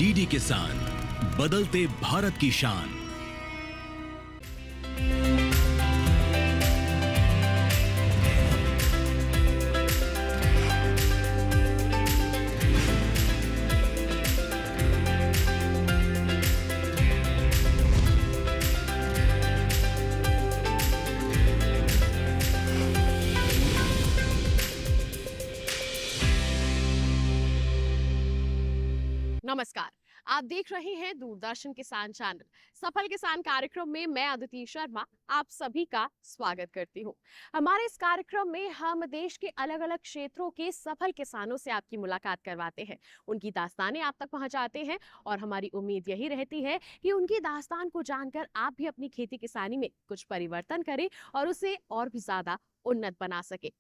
DD किसान, बदलते भारत की शान। नमस्कार, आप देख रहे हैं दूरदर्शन किसान चैनल। सफल किसान कार्यक्रम में मैं अदिति शर्मा आप सभी का स्वागत करती हूं। हमारे इस कार्यक्रम में हम देश के अलग अलग क्षेत्रों के सफल किसानों से आपकी मुलाकात करवाते हैं, उनकी दास्तानें आप तक पहुंचाते हैं और हमारी उम्मीद यही रहती है कि उनकी दास्तान को जानकर आप भी अपनी खेती किसानी में कुछ परिवर्तन करें और उसे और भी ज्यादा उन्नत बना सके।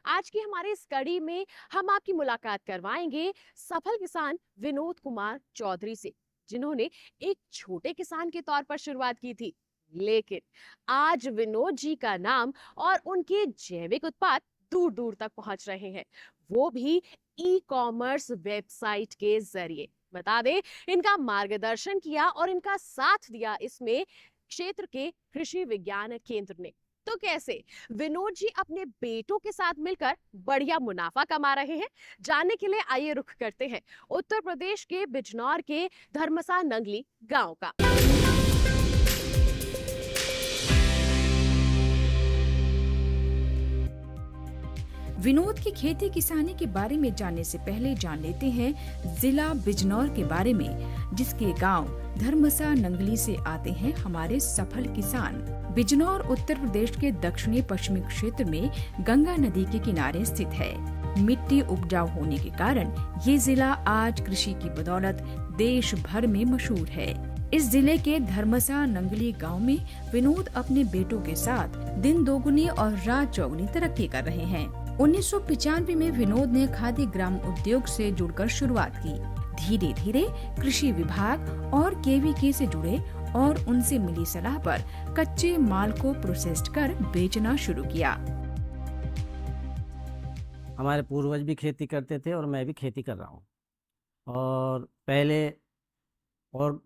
आज की हमारी इस कड़ी में हम आपकी मुलाकात करवाएंगे सफल किसान विनोद कुमार चौधरी से, जिन्होंने एक छोटे किसान के तौर पर शुरुआत की थी, लेकिन आज विनोद जी का नाम और उनके जैविक उत्पाद दूर दूर तक पहुंच रहे हैं, वो भी ई कॉमर्स वेबसाइट के जरिए। बता दें, इनका मार्गदर्शन किया और इनका साथ दिया इसमें क्षेत्र के कृषि विज्ञान केंद्र ने। तो कैसे विनोद जी अपने बेटों के साथ मिलकर बढ़िया मुनाफा कमा रहे हैं, जानने के लिए आइए रुख करते हैं उत्तर प्रदेश के बिजनौर के धर्मसा नंगली गांव का। विनोद की खेती किसानी के बारे में जानने से पहले जान लेते हैं जिला बिजनौर के बारे में, जिसके गांव धर्मसा नंगली से आते हैं हमारे सफल किसान। बिजनौर उत्तर प्रदेश के दक्षिणी पश्चिमी क्षेत्र में गंगा नदी के किनारे स्थित है। मिट्टी उपजाऊ होने के कारण ये जिला आज कृषि की बदौलत देश भर में मशहूर है। इस जिले के धर्मसा नंगली गांव में विनोद अपने बेटों के साथ दिन दोगुनी और रात चौगुनी तरक्की कर रहे हैं। 1995 में विनोद ने खादी ग्राम उद्योग से जुड़कर शुरुआत की। धीरे धीरे कृषि विभाग और केवीके से जुड़े और उनसे मिली सलाह पर कच्चे माल को प्रोसेस्ड कर बेचना शुरू किया। हमारे पूर्वज भी खेती करते थे और मैं भी खेती कर रहा हूँ। और पहले और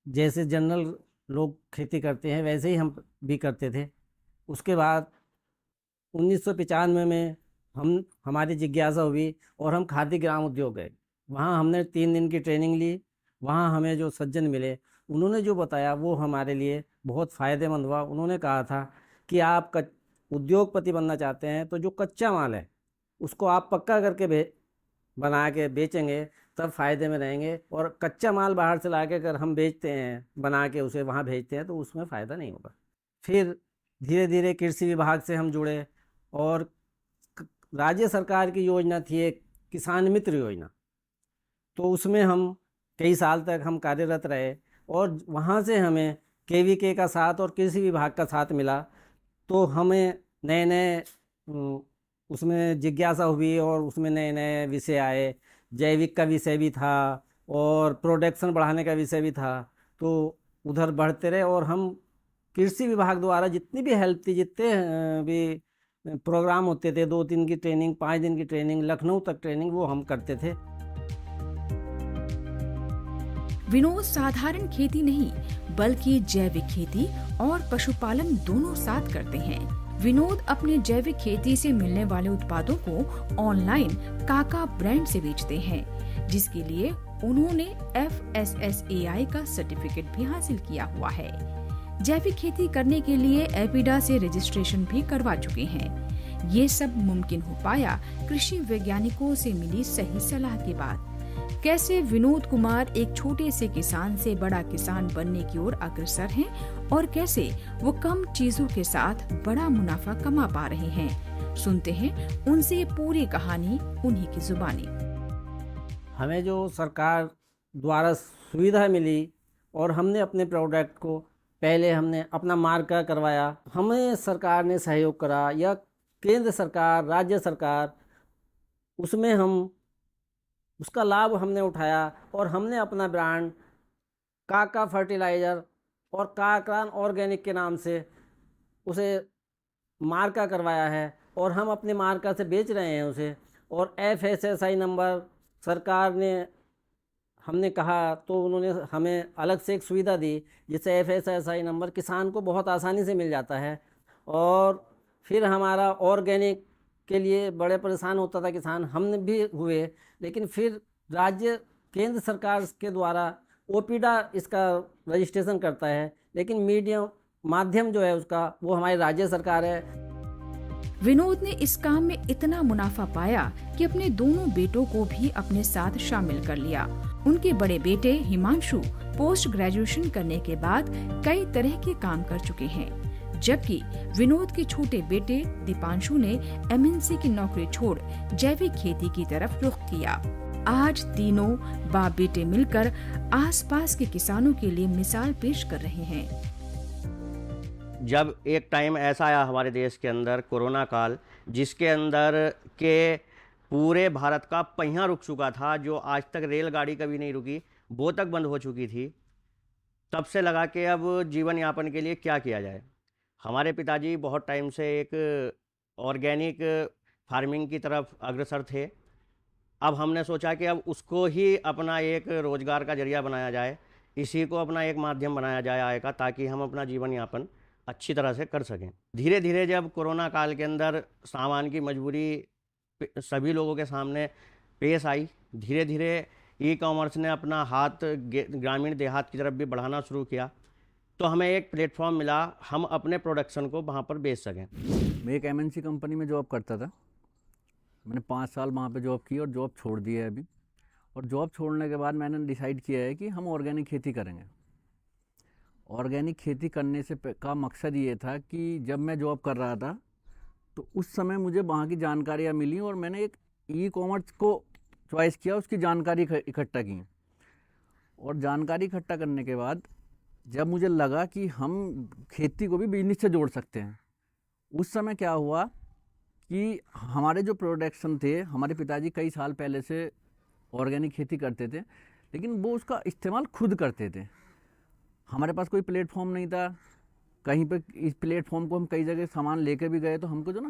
जैसे जनरल लोग खेती करते हैं वैसे ही हम भी करते थे। उसके बाद 1995 में हमारी जिज्ञासा हुई और हम खादी ग्राम उद्योग गए। वहाँ हमने 3 दिन की ट्रेनिंग ली। वहाँ हमें जो सज्जन मिले, उन्होंने जो बताया वो हमारे लिए बहुत फ़ायदेमंद हुआ। उन्होंने कहा था कि आप उद्योगपति बनना चाहते हैं तो जो कच्चा माल है उसको आप पक्का करके बना के बेचेंगे तब फ़ायदे में रहेंगे, और कच्चा माल बाहर से ला के अगर हम बेचते हैं, बना के उसे वहाँ भेजते हैं तो उसमें फ़ायदा नहीं होगा। फिर धीरे धीरे कृषि विभाग से हम जुड़े और राज्य सरकार की योजना थी एक किसान मित्र योजना, तो उसमें हम कई साल तक हम कार्यरत रहे और वहाँ से हमें केवीके का साथ और कृषि विभाग का साथ मिला। तो हमें नए नए उसमें जिज्ञासा हुई और उसमें नए नए विषय आए। जैविक का विषय भी था और प्रोडक्शन बढ़ाने का विषय भी था। तो उधर बढ़ते रहे और हम कृषि विभाग द्वारा जितनी भी हेल्प थी, जितने भी प्रोग्राम होते थे, 2 दिन की ट्रेनिंग, 5 दिन की ट्रेनिंग, लखनऊ तक ट्रेनिंग, वो हम करते थे। विनोद साधारण खेती नहीं बल्कि जैविक खेती और पशुपालन दोनों साथ करते हैं। विनोद अपने जैविक खेती से मिलने वाले उत्पादों को ऑनलाइन काका ब्रांड से बेचते हैं, जिसके लिए उन्होंने FSSAI का सर्टिफिकेट भी हासिल किया हुआ है। जैविक खेती करने के लिए एपिडा से रजिस्ट्रेशन भी करवा चुके हैं। ये सब मुमकिन हो पाया कृषि वैज्ञानिकों से मिली सही सलाह के बाद। कैसे विनोद कुमार एक छोटे से किसान से बड़ा किसान बनने की ओर अग्रसर हैं और कैसे वो कम चीजों के साथ बड़ा मुनाफा कमा पा रहे हैं, सुनते हैं उनसे ये पूरी कहानी उन्हीं की जुबानी। हमें जो सरकार द्वारा सुविधा मिली और हमने अपने प्रोडक्ट को पहले हमने अपना मार्का करवाया, हमें सरकार ने सहयोग करा या केंद्र सरकार, राज्य सरकार, उसमें हम उसका लाभ हमने उठाया और हमने अपना ब्रांड काका फर्टिलाइज़र और काका ऑर्गेनिक के नाम से उसे मार्का करवाया है और हम अपने मार्का से बेच रहे हैं उसे। और FSSAI नंबर सरकार ने हमने कहा तो उन्होंने हमें अलग से एक सुविधा दी, जिससे FSSAI नंबर किसान को बहुत आसानी से मिल जाता है। और फिर हमारा ऑर्गेनिक के लिए बड़े परेशान होता था किसान, हमने भी हुए, लेकिन फिर राज्य केंद्र सरकार के द्वारा ओपीडा इसका रजिस्ट्रेशन करता है, लेकिन मीडियम माध्यम जो है उसका वो हमारी राज्य सरकार है। विनोद ने इस काम में इतना मुनाफा पाया कि अपने दोनों बेटों को भी अपने साथ शामिल कर लिया। उनके बड़े बेटे हिमांशु पोस्ट ग्रेजुएशन करने के बाद कई तरह के काम कर चुके हैं, जबकि विनोद के छोटे बेटे दीपांशु ने MNC की नौकरी छोड़ जैविक खेती की तरफ रुख किया। आज तीनों बाप बेटे मिलकर आसपास के किसानों के लिए मिसाल पेश कर रहे हैं। जब एक टाइम ऐसा आया हमारे देश के अंदर कोरोना काल, जिसके अंदर के पूरे भारत का पहिया रुक चुका था, जो आज तक रेलगाड़ी कभी नहीं रुकी वो तक बंद हो चुकी थी, तब से लगा कि अब जीवन यापन के लिए क्या किया जाए। हमारे पिताजी बहुत टाइम से एक ऑर्गेनिक फार्मिंग की तरफ अग्रसर थे। अब हमने सोचा कि अब उसको ही अपना एक रोज़गार का जरिया बनाया जाए, इसी को अपना एक माध्यम बनाया जाए आय का, ताकि हम अपना जीवन यापन अच्छी तरह से कर सकें। धीरे धीरे जब कोरोना काल के अंदर सामान की मजबूरी सभी लोगों के सामने पेश आई, धीरे धीरे ई-कॉमर्स ने अपना हाथ ग्रामीण देहात की तरफ भी बढ़ाना शुरू किया, तो हमें एक प्लेटफॉर्म मिला, हम अपने प्रोडक्शन को वहाँ पर बेच सकें। मैं एक MNC कंपनी में जॉब करता था। मैंने 5 साल वहाँ पे जॉब की और जॉब छोड़ दी है अभी। और जॉब छोड़ने के बाद मैंने डिसाइड किया है कि हम ऑर्गेनिक खेती करेंगे। ऑर्गेनिक खेती करने से का मकसद ये था कि जब मैं जॉब कर रहा था तो उस समय मुझे वहाँ की जानकारियाँ मिली और मैंने एक ई-कॉमर्स को चॉइस किया, उसकी जानकारी इकट्ठा की। और जानकारी इकट्ठा करने के बाद जब मुझे लगा कि हम खेती को भी बिजनेस से जोड़ सकते हैं, उस समय क्या हुआ कि हमारे जो प्रोडक्शन थे, हमारे पिताजी कई साल पहले से ऑर्गेनिक खेती करते थे, लेकिन वो उसका इस्तेमाल खुद करते थे। हमारे पास कोई प्लेटफॉर्म नहीं था कहीं पे। इस प्लेटफॉर्म को हम कई जगह सामान लेकर भी गए तो हमको जो ना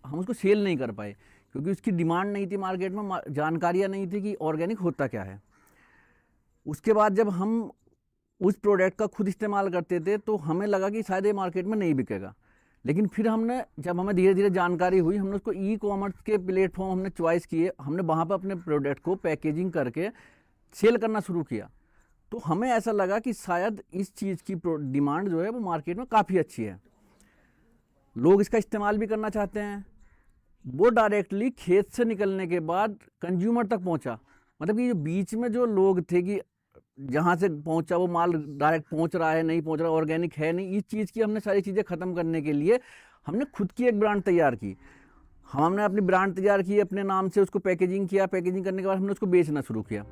हम उसको सेल नहीं कर पाए, क्योंकि उसकी डिमांड नहीं थी मार्केट में, जानकारियाँ नहीं थी कि ऑर्गेनिक होता क्या है। उसके बाद जब हम उस प्रोडक्ट का खुद इस्तेमाल करते थे तो हमें लगा कि शायद ये मार्केट में नहीं बिकेगा, लेकिन फिर जब हमें धीरे धीरे जानकारी हुई, हमने उसको ई-कॉमर्स के प्लेटफॉर्म हमने चॉइस किए, हमने वहाँ पर अपने प्रोडक्ट को पैकेजिंग करके सेल करना शुरू किया। तो हमें ऐसा लगा कि शायद इस चीज़ की डिमांड जो है वो मार्केट में काफ़ी अच्छी है, लोग इसका इस्तेमाल भी करना चाहते हैं। वो डायरेक्टली खेत से निकलने के बाद कंज्यूमर तक पहुंचा, मतलब कि जो बीच में जो लोग थे कि जहाँ से पहुंचा वो माल डायरेक्ट पहुंच रहा है नहीं पहुंच रहा, ऑर्गेनिक है नहीं, इस चीज़ की हमने सारी चीज़ें ख़त्म करने के लिए हमने खुद की एक ब्रांड तैयार की। हमने अपनी ब्रांड तैयार की अपने नाम से, उसको पैकेजिंग किया, पैकेजिंग करने के बाद हमने उसको बेचना शुरू किया।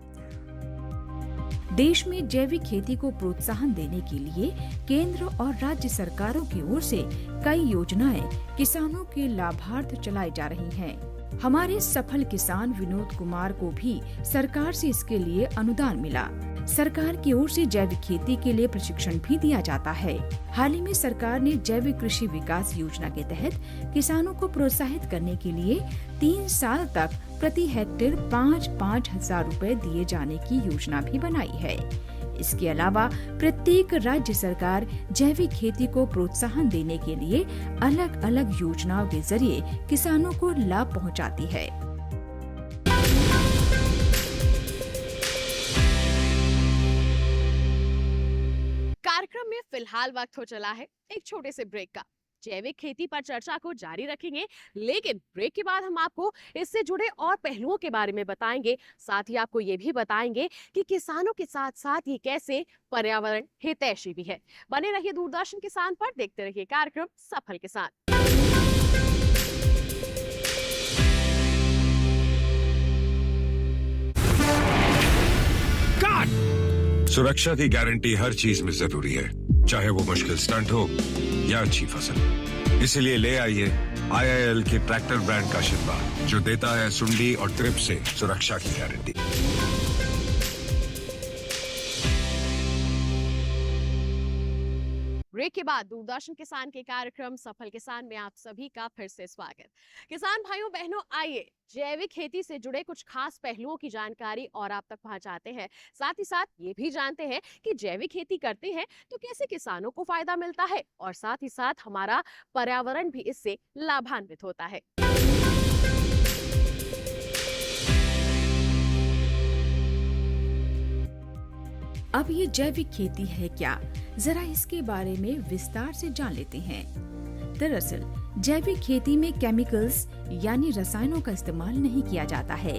देश में जैविक खेती को प्रोत्साहन देने के लिए केंद्र और राज्य सरकारों की ओर से कई योजनाएं किसानों के लाभार्थ चलाई जा रही हैं। हमारे सफल किसान विनोद कुमार को भी सरकार से इसके लिए अनुदान मिला। सरकार की ओर से जैविक खेती के लिए प्रशिक्षण भी दिया जाता है। हाल ही में सरकार ने जैविक कृषि विकास योजना के तहत किसानों को प्रोत्साहित करने के लिए 3 साल तक प्रति हेक्टेयर 5-5 हजार रुपए दिए जाने की योजना भी बनाई है। इसके अलावा प्रत्येक राज्य सरकार जैविक खेती को प्रोत्साहन देने के लिए अलग अलग योजनाओं के जरिए किसानों को लाभ पहुंचाती है। कार्यक्रम में फिलहाल वक्त हो चला है एक छोटे से ब्रेक का। जैविक खेती पर चर्चा को जारी रखेंगे, लेकिन ब्रेक के बाद हम आपको इससे जुड़े और पहलुओं के बारे में बताएंगे। साथ ही आपको ये भी बताएंगे कि किसानों के साथ साथ ये कैसे पर्यावरण हितैषी भी है। बने रहिए दूरदर्शन किसान पर, देखते रहिए कार्यक्रम सफल किसान। सुरक्षा की गारंटी हर चीज में जरूरी है, चाहे वो मुश्किल स्टंट हो या अच्छी फसल। इसलिए ले आइए IIL के ट्रैक्टर ब्रांड का शिनबा, जो देता है सुंडी और ट्रिप से सुरक्षा की गारंटी। ब्रेक के बाद दूरदर्शन किसान के कार्यक्रम सफल किसान में आप सभी का फिर से स्वागत। किसान भाइयों बहनों, आइए जैविक खेती से जुड़े कुछ खास पहलुओं की जानकारी और आप तक पहुंचाते हैं। साथ ही साथ ये भी जानते हैं कि जैविक खेती करते हैं तो कैसे किसानों को फायदा मिलता है और साथ ही साथ हमारा पर्यावरण भी इससे लाभान्वित होता है। अब ये जैविक खेती है क्या, जरा इसके बारे में विस्तार से जान लेते हैं। दरअसल जैविक खेती में केमिकल्स यानी रसायनों का इस्तेमाल नहीं किया जाता है।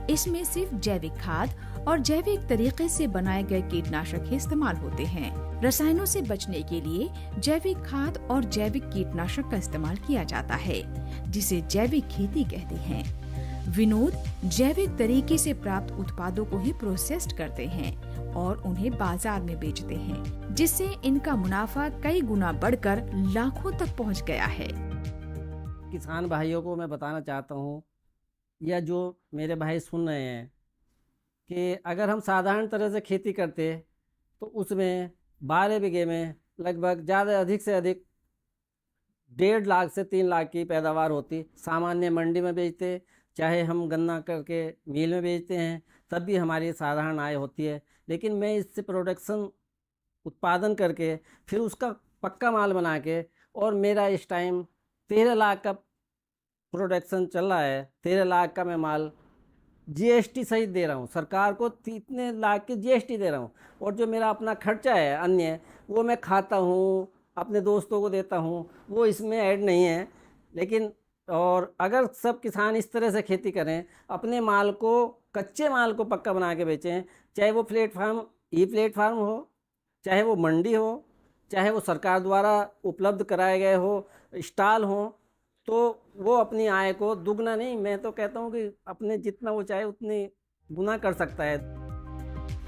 इसमें सिर्फ जैविक खाद और जैविक तरीके से बनाए गए कीटनाशक ही इस्तेमाल होते हैं। रसायनों से बचने के लिए जैविक खाद और जैविक कीटनाशक का इस्तेमाल किया जाता है, जिसे जैविक खेती कहते हैं। विनोद जैविक तरीके से प्राप्त उत्पादों को ही प्रोसेस्ड करते हैं और उन्हें बाजार में बेचते हैं, जिससे इनका मुनाफा कई गुना बढ़कर लाखों तक पहुंच गया है। किसान भाइयों को मैं बताना चाहता हूँ, या जो मेरे भाई सुन रहे हैं, कि अगर हम साधारण तरह से खेती करते तो उसमें 12 बीघे में लगभग ज़्यादा अधिक से अधिक 1.5 लाख से 3 लाख की पैदावार होती। सामान्य मंडी में बेचते, चाहे हम गन्ना करके मिल में बेचते हैं, तब भी हमारी साधारण आय होती है। लेकिन मैं इससे प्रोडक्शन उत्पादन करके फिर उसका पक्का माल बना के, और मेरा इस टाइम 13 लाख का प्रोडक्शन चल रहा है। 13 लाख का मैं माल जीएसटी सहित दे रहा हूँ सरकार को, इतने लाख की जीएसटी दे रहा हूँ। और जो मेरा अपना खर्चा है अन्य, वो मैं खाता हूँ, अपने दोस्तों को देता हूँ, वो इसमें ऐड नहीं है। लेकिन और अगर सब किसान इस तरह से खेती करें, अपने माल को, कच्चे माल को पक्का बना के बेचें, चाहे वो प्लेटफार्म ई प्लेटफार्म हो, चाहे वो मंडी हो, चाहे वो सरकार द्वारा उपलब्ध कराए गए हो स्टॉल हो, तो वो अपनी आय को दुगना नहीं, मैं तो कहता हूँ कि अपने जितना वो चाहे उतनी गुना कर सकता है।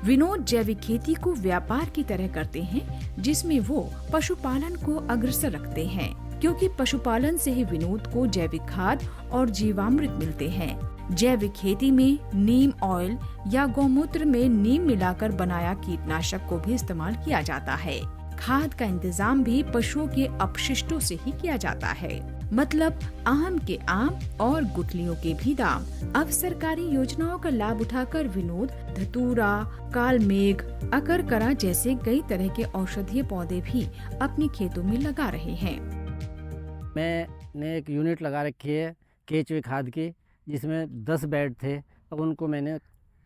विनोद जैविक खेती को व्यापार की तरह करते हैं, जिसमें वो पशुपालन को अग्रसर रखते हैं, क्योंकि पशुपालन से ही विनोद को जैविक खाद और जीवामृत मिलते हैं। जैविक खेती में नीम ऑयल या गौमूत्र में नीम मिलाकर बनाया कीटनाशक को भी इस्तेमाल किया जाता है। खाद का इंतजाम भी पशुओं के अपशिष्टों से ही किया जाता है, मतलब आम के आम और गुठलियों के भी दाम। अब सरकारी योजनाओं का लाभ उठाकर विनोद धतूरा, कालमेघ, अकरकरा जैसे कई तरह के औषधीय पौधे भी अपने खेतों में लगा रहे हैं। मैंने एक यूनिट लगा रखी है केचुए खाद की, जिसमें 10 बेड थे। अब उनको मैंने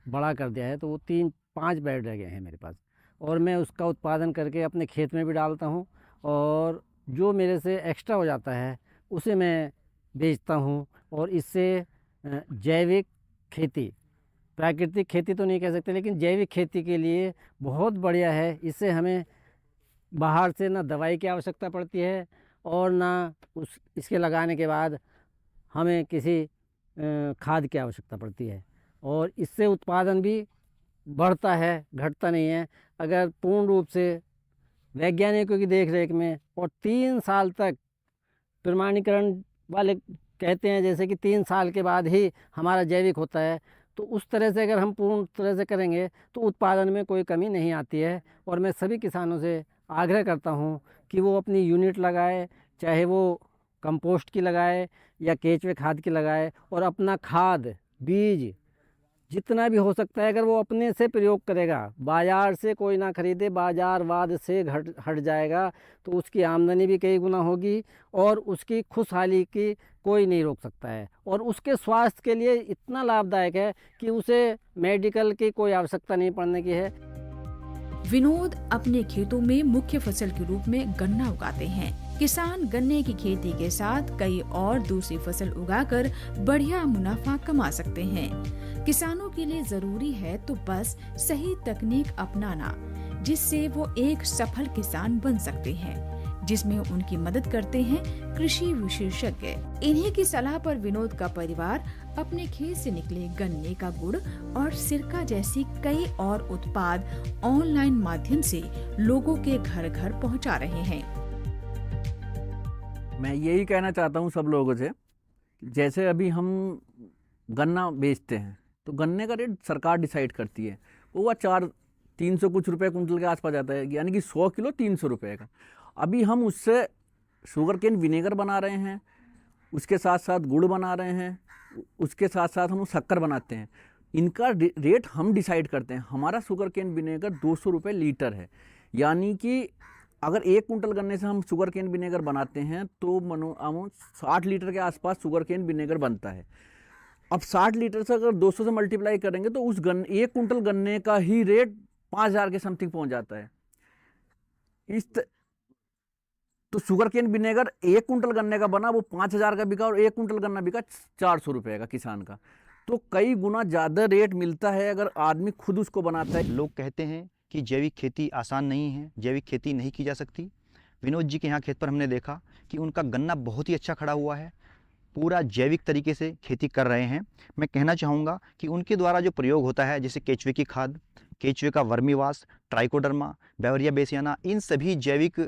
बड़ा कर दिया है, तो वो 3-5 बेड रह गए हैं मेरे पास, और मैं उसका उत्पादन करके अपने खेत में भी डालता हूँ, और जो मेरे से एक्स्ट्रा हो जाता है उसे मैं बेचता हूँ। और इससे जैविक खेती, प्राकृतिक खेती तो नहीं कह सकते, लेकिन जैविक खेती के लिए बहुत बढ़िया है। इससे हमें बाहर से ना दवाई की आवश्यकता पड़ती है, और ना इसके लगाने के बाद हमें किसी खाद की आवश्यकता पड़ती है, और इससे उत्पादन भी बढ़ता है, घटता नहीं है। अगर पूर्ण रूप से वैज्ञानिकों की देखरेख में और 3 साल तक प्रमाणीकरण वाले कहते हैं, जैसे कि 3 साल के बाद ही हमारा जैविक होता है, तो उस तरह से अगर हम पूर्ण तरह से करेंगे तो उत्पादन में कोई कमी नहीं आती है। और मैं सभी किसानों से आग्रह करता हूँ कि वो अपनी यूनिट लगाए, चाहे वो कंपोस्ट की लगाए या केचुए खाद की लगाए, और अपना खाद बीज जितना भी हो सकता है अगर वो अपने से प्रयोग करेगा, बाज़ार से कोई ना खरीदे, बाज़ारवाद से हट जाएगा, तो उसकी आमदनी भी कई गुना होगी और उसकी खुशहाली की कोई नहीं रोक सकता है। और उसके स्वास्थ्य के लिए इतना लाभदायक है कि उसे मेडिकल की कोई आवश्यकता नहीं पड़ने की है। विनोद अपने खेतों में मुख्य फसल के रूप में गन्ना उगाते हैं। किसान गन्ने की खेती के साथ कई और दूसरी फसल उगाकर बढ़िया मुनाफा कमा सकते हैं। किसानों के लिए जरूरी है तो बस सही तकनीक अपनाना, जिससे वो एक सफल किसान बन सकते हैं, जिसमें उनकी मदद करते हैं कृषि विशेषज्ञ। इन्हीं की सलाह पर विनोद का परिवार अपने खेत से निकले गन्ने का गुड़ और सिरका जैसी कई और उत्पाद ऑनलाइन माध्यम से लोगों के घर घर पहुंचा रहे हैं। मैं यही कहना चाहता हूँ सब लोगों से, जैसे अभी हम गन्ना बेचते हैं तो गन्ने का रेट सरकार डिसाइड करती है, वो 400-300 कुछ रुपए कुंटल के आसपास जाता है, यानी कि 100 किलो 300 रुपए का। अभी हम उससे शुगर केन विनेगर बना रहे हैं, उसके साथ साथ गुड़ बना रहे हैं, उसके साथ साथ हम शक्कर बनाते हैं। इनका रेट हम डिसाइड करते हैं। हमारा शुगर केन विनेगर 200 रुपये लीटर है, यानी कि अगर 1 कुंटल गन्ने से हम शुगर केन विनेगर बनाते हैं तो मनो 60 लीटर के आसपास शुगर केन विनेगर बनता है। अब 60 लीटर से अगर 200 से मल्टीप्लाई करेंगे तो उस 1 कुंटल गन्ने का ही रेट 5000 के समथिंग पहुंच जाता है। तो शुगर केन विनेगर 1 कुंटल गन्ने का बना वो 5000 का बिका और 1 कुंटल गन्ना बिका 400 रुपये का किसान का। तो कई गुना ज़्यादा रेट मिलता है अगर आदमी खुद उसको बनाता है। लोग कहते हैं कि जैविक खेती आसान नहीं है, जैविक खेती नहीं की जा सकती। विनोद जी के यहाँ खेत पर हमने देखा कि उनका गन्ना बहुत ही अच्छा खड़ा हुआ है, पूरा जैविक तरीके से खेती कर रहे हैं। मैं कहना चाहूँगा कि उनके द्वारा जो प्रयोग होता है, जैसे केचुए की खाद, केचुए का वर्मीवाश, ट्राइकोडर्मा, बेवरिया बेसियाना, इन सभी जैविक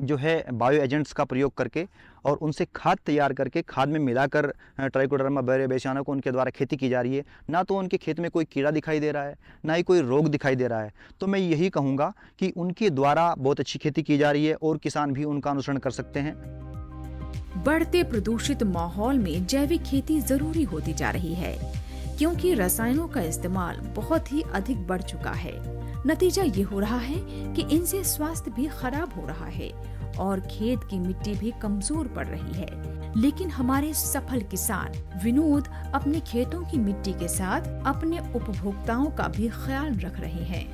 जो है बायो एजेंट्स का प्रयोग करके और उनसे खाद तैयार करके खाद में मिलाकर ट्राइकोडर्मा, बेवरिया बेसियाना को उनके द्वारा खेती की जा रही है। ना तो उनके खेत में कोई कीड़ा दिखाई दे रहा है, ना ही कोई रोग दिखाई दे रहा है। तो मैं यही कहूँगा कि उनके द्वारा बहुत अच्छी खेती की जा रही है और किसान भी उनका अनुसरण कर सकते हैं। बढ़ते प्रदूषित माहौल में जैविक खेती जरूरी होती जा रही है, क्योंकि रसायनों का इस्तेमाल बहुत ही अधिक बढ़ चुका है। नतीजा ये हो रहा है कि इनसे स्वास्थ्य भी खराब हो रहा है और खेत की मिट्टी भी कमजोर पड़ रही है। लेकिन हमारे सफल किसान विनोद अपने खेतों की मिट्टी के साथ अपने उपभोक्ताओं का भी ख्याल रख रहे हैं।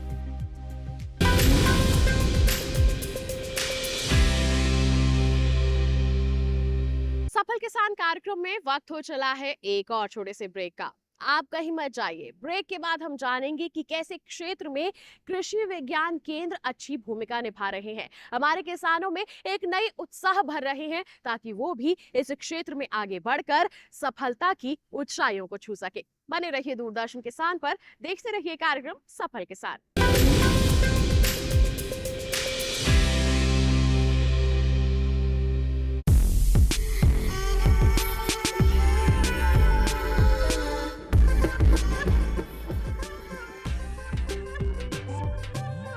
सफल किसान कार्यक्रम में वक्त हो चला है एक और छोटे से ब्रेक का। आप कहीं मत जाइए। ब्रेक के बाद हम जानेंगे कि कैसे क्षेत्र में कृषि विज्ञान केंद्र अच्छी भूमिका निभा रहे हैं, हमारे किसानों में एक नई उत्साह भर रहे हैं ताकि वो भी इस क्षेत्र में आगे बढ़कर सफलता की ऊंचाइयों को छू सके। बने रहिए दूरदर्शन किसान पर, देखते रहिए कार्यक्रम सफल किसान।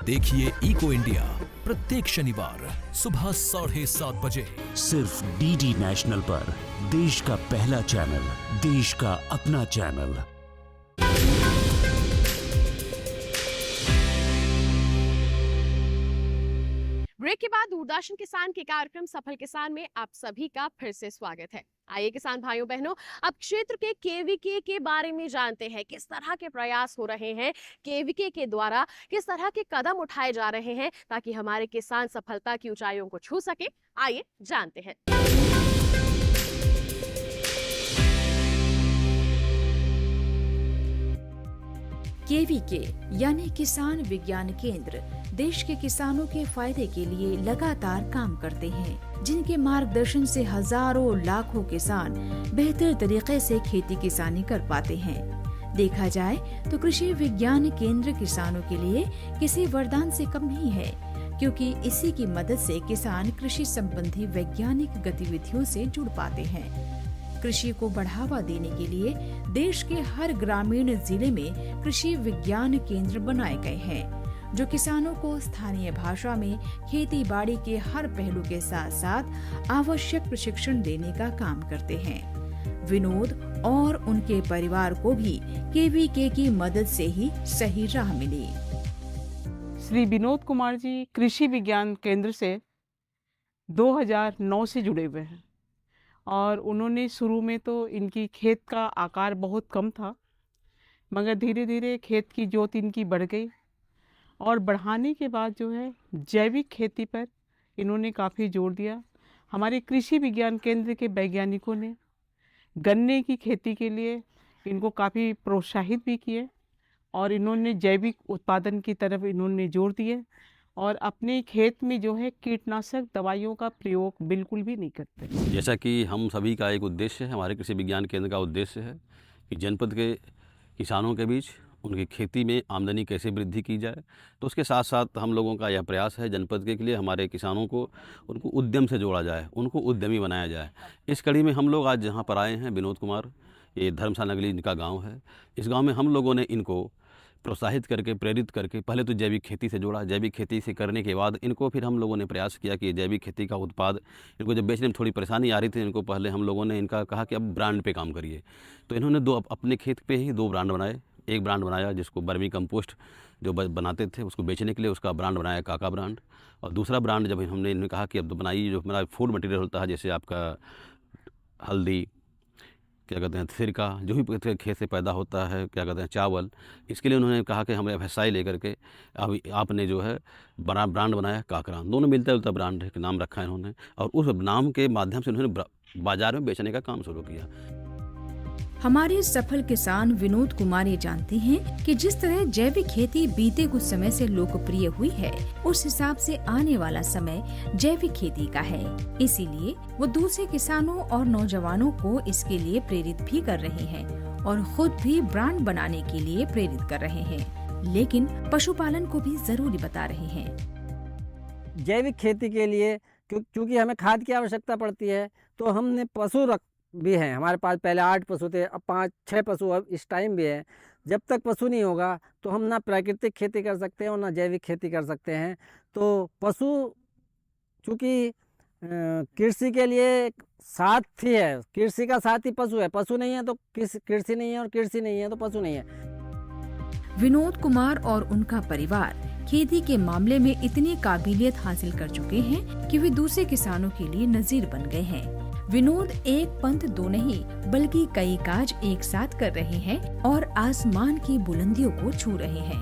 देखिए इको इंडिया प्रत्येक शनिवार सुबह 7:30 बजे सिर्फ डीडी नेशनल पर, देश का पहला चैनल, देश का अपना चैनल। ब्रेक के बाद दूरदर्शन किसान के कार्यक्रम सफल किसान में आप सभी का फिर से स्वागत है। आइए किसान भाइयों बहनों, अब क्षेत्र के केवीके के बारे में जानते हैं। किस तरह के प्रयास हो रहे हैं केवीके के द्वारा, किस तरह के कदम उठाए जा रहे हैं ताकि हमारे किसान सफलता की ऊंचाइयों को छू सके। आइए जानते हैं। केवीके यानी किसान विज्ञान केंद्र देश के किसानों के फायदे के लिए लगातार काम करते हैं, जिनके मार्गदर्शन से हजारों लाखों किसान बेहतर तरीके से खेती किसानी कर पाते हैं। देखा जाए तो कृषि विज्ञान केंद्र किसानों के लिए किसी वरदान से कम नहीं है, क्योंकि इसी की मदद से किसान कृषि संबंधी वैज्ञानिक गतिविधियों से जुड़ पाते हैं। कृषि को बढ़ावा देने के लिए देश के हर ग्रामीण जिले में कृषि विज्ञान केंद्र बनाए गए हैं, जो किसानों को स्थानीय भाषा में खेती बाड़ी के हर पहलू के साथ साथ आवश्यक प्रशिक्षण देने का काम करते हैं। विनोद और उनके परिवार को भी केवीके की मदद से ही सही राह मिली। श्री विनोद कुमार जी कृषि विज्ञान केंद्र से 2009 से जुड़े हुए हैं और उन्होंने शुरू में तो इनकी खेत का आकार बहुत कम था, मगर धीरे धीरे खेत की जोत इनकी बढ़ गई और बढ़ाने के बाद जो है जैविक खेती पर इन्होंने काफ़ी जोर दिया। हमारे कृषि विज्ञान केंद्र के वैज्ञानिकों ने गन्ने की खेती के लिए इनको काफ़ी प्रोत्साहित भी किए और इन्होंने जैविक उत्पादन की तरफ इन्होंने जोर दिए और अपने खेत में जो है कीटनाशक दवाइयों का प्रयोग बिल्कुल भी नहीं करते। जैसा कि हम सभी का एक उद्देश्य है, हमारे कृषि विज्ञान केंद्र का उद्देश्य है कि जनपद के किसानों के बीच उनकी खेती में आमदनी कैसे वृद्धि की जाए, तो उसके साथ साथ हम लोगों का यह प्रयास है जनपद के लिए हमारे किसानों को उनको उद्यम से जोड़ा जाए, उनको उद्यमी बनाया जाए। इस कड़ी में हम लोग आज जहाँ पर आए हैं विनोद कुमार, ये धर्मसा नगली इनका गाँव है। इस गाँव में हम लोगों ने इनको प्रोत्साहित करके, प्रेरित करके पहले तो जैविक खेती से जोड़ा। जैविक खेती से करने के बाद इनको फिर हम लोगों ने प्रयास किया कि जैविक खेती का उत्पाद, इनको जब बेचने में थोड़ी परेशानी आ रही थी, इनको पहले हम लोगों ने इनका कहा कि अब ब्रांड पे काम करिए। तो इन्होंने अपने खेत पे ही 2 ब्रांड बनाए। एक ब्रांड बनाया जिसको वर्मी कंपोस्ट जो बनाते थे उसको बेचने के लिए, उसका ब्रांड बनाया काका ब्रांड। और दूसरा ब्रांड जब हमने इन्हें कहा कि अब तो बनाइए, जो हमारा फूड मटेरियल होता है, जैसे आपका हल्दी, क्या कहते हैं सिरका, जो भी खेत से पैदा होता है, क्या कहते हैं चावल, इसके लिए उन्होंने कहा कि हमें FSI लेकर के अब आपने जो है बड़ा ब्रांड बनाया काकरान। दोनों मिलता जुलता ब्रांड है कि नाम रखा है इन्होंने, और उस नाम के माध्यम से उन्होंने बाजार में बेचने का काम शुरू किया। हमारे सफल किसान विनोद कुमार ये जानते हैं कि जिस तरह जैविक खेती बीते कुछ समय से लोकप्रिय हुई है, उस हिसाब से आने वाला समय जैविक खेती का है। इसीलिए वो दूसरे किसानों और नौजवानों को इसके लिए प्रेरित भी कर रहे हैं और खुद भी ब्रांड बनाने के लिए प्रेरित कर रहे हैं, लेकिन पशुपालन को भी जरूरी बता रहे हैं। जैविक खेती के लिए क्योंकि हमें खाद की आवश्यकता पड़ती है, तो हमने पशु भी हैं हमारे पास। पहले 8 पशु थे, अब 5-6 पशु अब इस टाइम भी है। जब तक पशु नहीं होगा तो हम ना प्राकृतिक खेती कर सकते हैं और ना जैविक खेती कर सकते हैं। तो पशु चूँकि कृषि के लिए साथी है, कृषि का साथी पशु है। पशु नहीं है तो कृषि नहीं है, और कृषि नहीं है तो पशु नहीं है। विनोद कुमार और उनका परिवार खेती के मामले में इतनी काबिलियत हासिल कर चुके हैं कि वे दूसरे किसानों के लिए नजीर बन गए हैं। विनोद एक पंथ 2 नहीं बल्कि कई काज एक साथ कर रहे हैं और आसमान की बुलंदियों को छू रहे हैं।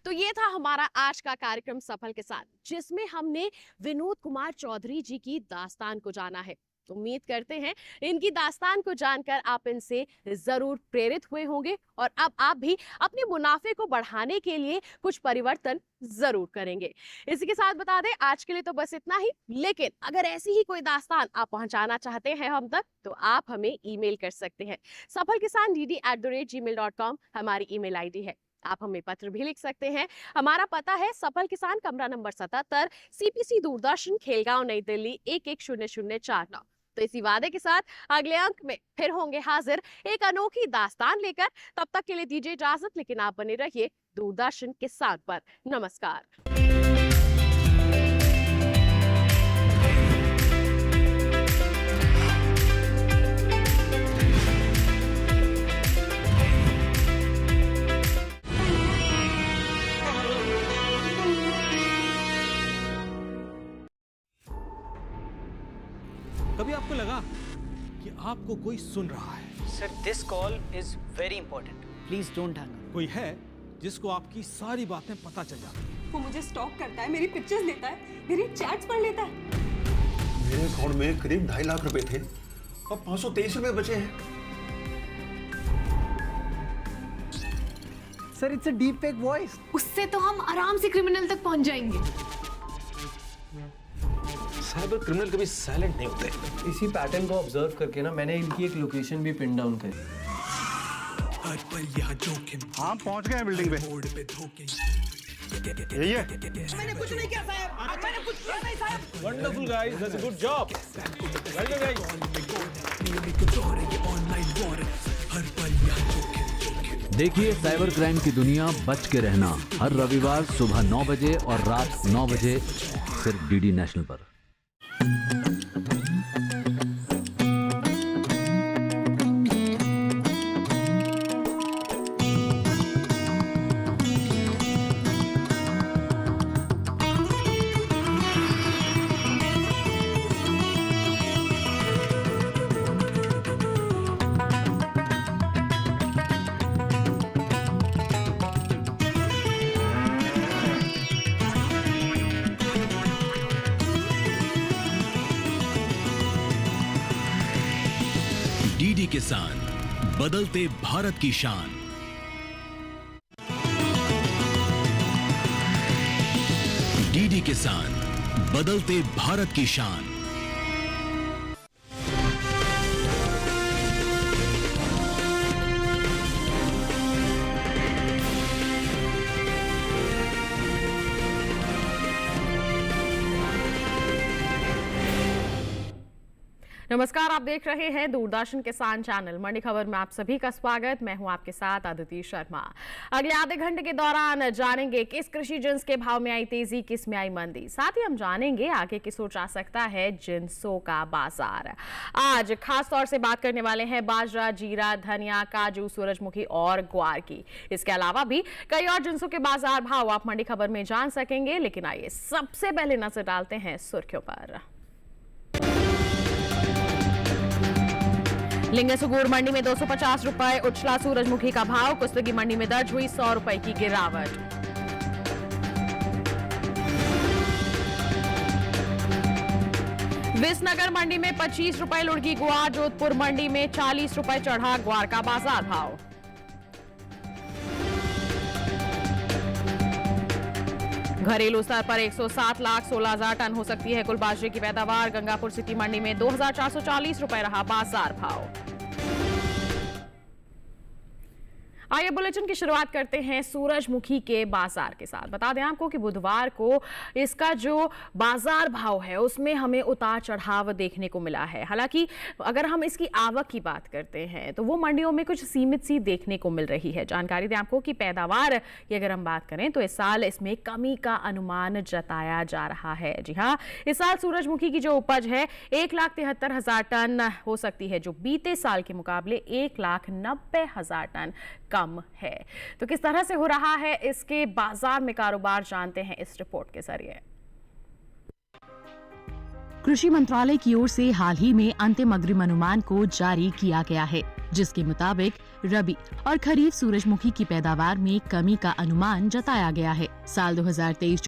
तो ये था हमारा आज का कार्यक्रम सफल किसान, जिसमें हमने विनोद कुमार चौधरी जी की दास्तान को जाना है। तो उम्मीद करते हैं इनकी दास्तान को जानकर आप इनसे जरूर प्रेरित हुए होंगे और अब आप भी अपने मुनाफे को बढ़ाने के लिए कुछ परिवर्तन जरूर करेंगे। इसी के साथ बता दें आज के लिए तो बस इतना ही, लेकिन अगर ऐसी ही कोई दास्तान आप पहुंचाना चाहते हैं हम तक, तो आप हमें ईमेल कर सकते हैं। safalkisan@gmail.com हमारी ईमेल आईडी है। आप हमें पत्र भी लिख सकते हैं। हमारा पता है सफल किसान, कमरा नंबर 77, CPC दूरदर्शन, खेलगांव, नई दिल्ली 110049। तो इसी वादे के साथ अगले अंक में फिर होंगे हाजिर एक अनोखी दास्तान लेकर। तब तक के लिए दीजिए इजाजत, लेकिन आप बने रहिए दूरदर्शन किसान पर। नमस्कार। कभी आपको लगा कि आपको कोई सुन रहा है? Sir, this call is very important, please don't hang up. कोई है जिसको आपकी सारी बातें पता चल जाती हैं। वो मुझे स्टॉक करता है, मेरी पिक्चर्स लेता है, मेरी चैट्स पढ़ लेता है। मेरे अकाउंट में करीब 2.5 लाख रुपए थे, अब 523 रुपए बचे हैं। Sir, it's a deep fake voice. उससे तो हम आराम से क्रिमिनल तक पहुंच जाएंगे। साइबर क्रिमिनल कभी साइलेंट नहीं होते। इसी पैटर्न को ऑब्जर्व करके ना मैंने इनकी एक लोकेशन भी पिन डाउन करी। हाँ, पहुंच गए हैं बिल्डिंग पे। यही है। मैंने कुछ नहीं किया साहब, मैंने कुछ किया नहीं साहब। Wonderful guys, that's a good job. Well done guys. देखिए साइबर क्राइम की दुनिया, बच के रहना, हर रविवार सुबह 9 बजे और रात 9 बजे सिर्फ DD नेशनल पर। DD किसान, बदलते भारत की शान। DD किसान, बदलते भारत की शान। नमस्कार, आप देख रहे हैं दूरदर्शन किसान चैनल। मंडी खबर में आप सभी का स्वागत। मैं हूं आपके साथ अदिति शर्मा। अगले आधे घंटे के दौरान जानेंगे किस कृषि जिन्स के भाव में आई तेजी, किस में आई मंदी। साथ ही हम जानेंगे आगे किस ओर जा सकता है जिन्सों का बाजार। आज खास तौर से बात करने वाले हैं बाजरा, जीरा, धनिया, काजू, सूरजमुखी और ग्वार की। इसके अलावा भी कई और जिन्सों के बाजार भाव आप मंडी खबर में जान सकेंगे। लेकिन आइए सबसे पहले नजर डालते हैं सुर्खियों पर। लिंगसुगुर मंडी में 250 रुपए उछला सूरजमुखी का भाव। कुस्तगी मंडी में दर्ज हुई 100 रुपए की गिरावट। विसनगर मंडी में 25 रुपए लुढ़की गुआर। जोधपुर मंडी में 40 रुपए चढ़ा ग्वार का बाजार भाव। घरेलू स्तर पर 107,16,000 टन हो सकती है कुल बाजरे की पैदावार। गंगापुर सिटी मंडी में 2,440 रुपए रहा बाजार भाव। आइए बुलेटिन की शुरुआत करते हैं सूरजमुखी के बाजार के साथ। बता दें आपको कि बुधवार को इसका जो बाजार भाव है उसमें हमें उतार चढ़ाव देखने को मिला है। हालांकि अगर हम इसकी आवक की बात करते हैं तो वो मंडियों में कुछ सीमित सी देखने को मिल रही है। जानकारी दें आपको कि पैदावार की अगर हम बात करें तो इस साल इसमें कमी का अनुमान जताया जा रहा है। जी हाँ, इस साल सूरजमुखी की जो उपज है 1,73,000 टन हो सकती है, जो बीते साल के मुकाबले 1,90,000 टन कम है। तो किस तरह से हो रहा है इसके बाजार में कारोबार, जानते हैं इस रिपोर्ट के जरिए। कृषि मंत्रालय की ओर से हाल ही में अंतिम अग्रिम अनुमान को जारी किया गया है, जिसके मुताबिक रबी और खरीफ सूरजमुखी की पैदावार में कमी का अनुमान जताया गया है। साल 2023